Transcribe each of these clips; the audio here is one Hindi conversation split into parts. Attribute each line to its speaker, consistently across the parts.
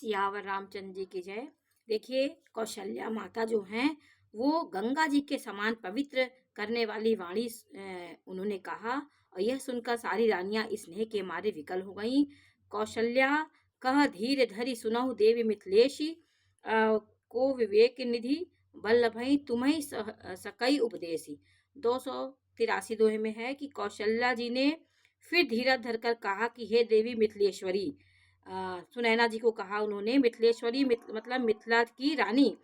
Speaker 1: सियावर रामचंद्र जी की जय। देखिए, कौशल्या माता जो हैं वो गंगा जी के समान पवित्र करने वाली वाणी उन्होंने कहा, और यह सुनकर सारी रानियां स्नेह के मारे विकल हो गईं। कौशल्या कह धीर धरि सुनहु देवी मिथिलेशी, को विवेक निधि वल्लभई तुम्हें सकई उपदेशी। 283 दोहे में है कि कौशल्या जी ने फिर धीरज धरकर कहा कि हे देवी मिथिलेश्वरी, सुनैना जी को कहा उन्होंने, मिथिलेश्वरी मतलब मिथिला की रानी,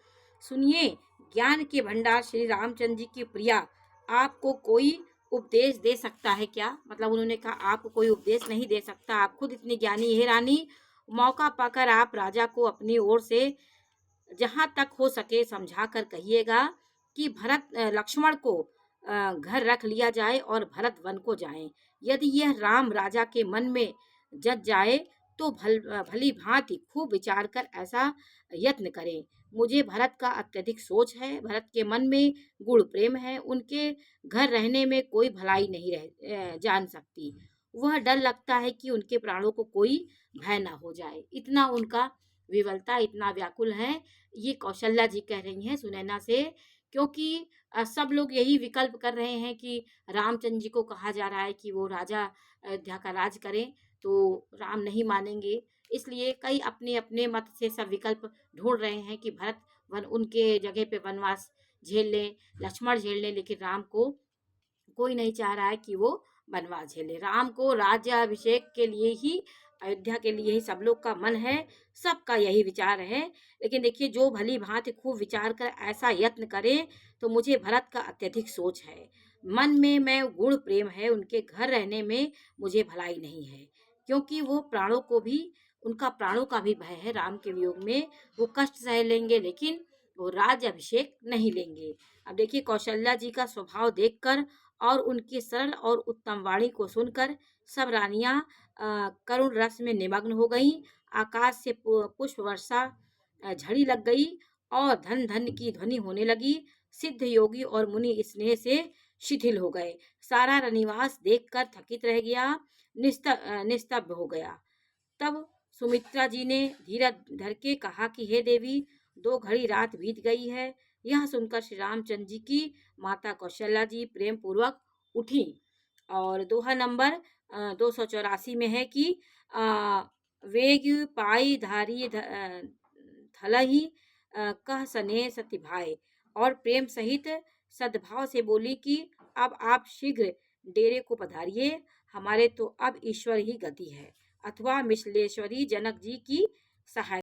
Speaker 1: सुनिए, ज्ञान के भंडार श्री रामचंद्र जी की प्रिया, आपको कोई उपदेश दे सकता है क्या? मतलब उन्होंने कहा आपको कोई उपदेश नहीं दे सकता, आप खुद इतनी ज्ञानी है रानी। मौका पाकर आप राजा को अपनी ओर से जहां तक हो सके समझा कर कहिएगा कि भरत लक्ष्मण को घर रख लिया जाए और भरत वन को जाएं। यदि यह राम राजा के मन में जग जाए तो भली भांति खूब विचार कर ऐसा यत्न करें। मुझे भरत का अत्यधिक सोच है, भरत के मन में गुण प्रेम है, उनके घर रहने में कोई भलाई नहीं जान सकती। वह डर लगता है कि उनके प्राणों को कोई भय ना हो जाए। इतना उनका विवलता, इतना व्याकुल है। ये कौशल्या जी कह रही हैं सुनैना से, क्योंकि सब लोग यही विकल्प कर रहे हैं कि रामचंद्र जी को कहा जा रहा है कि वो राजा अयोध्या का राज करें, तो राम नहीं मानेंगे। इसलिए कई अपने अपने मत से सब विकल्प ढूंढ रहे हैं कि भरत वन उनके जगह पे वनवास झेल लें, लक्ष्मण झेल लें, लेकिन राम को कोई नहीं चाह रहा है कि वो वनवास झेले। राम को राज्याभिषेक के लिए ही, अयोध्या के लिए ही सब लोग का मन है, सबका यही विचार है। लेकिन देखिए, जो भली भांति खूब विचार कर ऐसा यत्न करे, तो मुझे भरत का अत्यधिक सोच है, मन में मैं गुण प्रेम है, उनके घर रहने में मुझे भलाई नहीं है, क्योंकि वो प्राणों को भी, उनका प्राणों का भी भय है। राम के वियोग में वो कष्ट सह लेंगे, लेकिन वो राज्य अभिषेक नहीं लेंगे। अब देखिए, कौशल्या जी का स्वभाव देखकर और उनकी सरल और उत्तम वाणी को सुनकर सब रानियां करुण रस में निमग्न हो गईं। आकाश से पुष्प वर्षा झड़ी लग गई और धन धन की ध्वनि होने लगी। सिद्ध योगी और मुनि स्नेह से शिथिल हो गए। सारा रनिवास देखकर थकित रह गया, निस्तब्ध हो गया। तब सुमित्रा जी ने धीरज धर के कहा कि हे देवी, 2 घड़ी रात बीत गई है। यह सुनकर श्री रामचंद्र जी की माता कौशल्या जी प्रेम पूर्वक उठी। और दोहा नंबर 284 में है कि वेग पाई धारी थलही कह सने सति भाई, और प्रेम सहित सद्भाव से बोली कि अब आप शीघ्र डेरे को पधारिए, हमारे तो अब ईश्वर ही गति है, अथवा मिथिलेश्वरी जनक जी की सहायता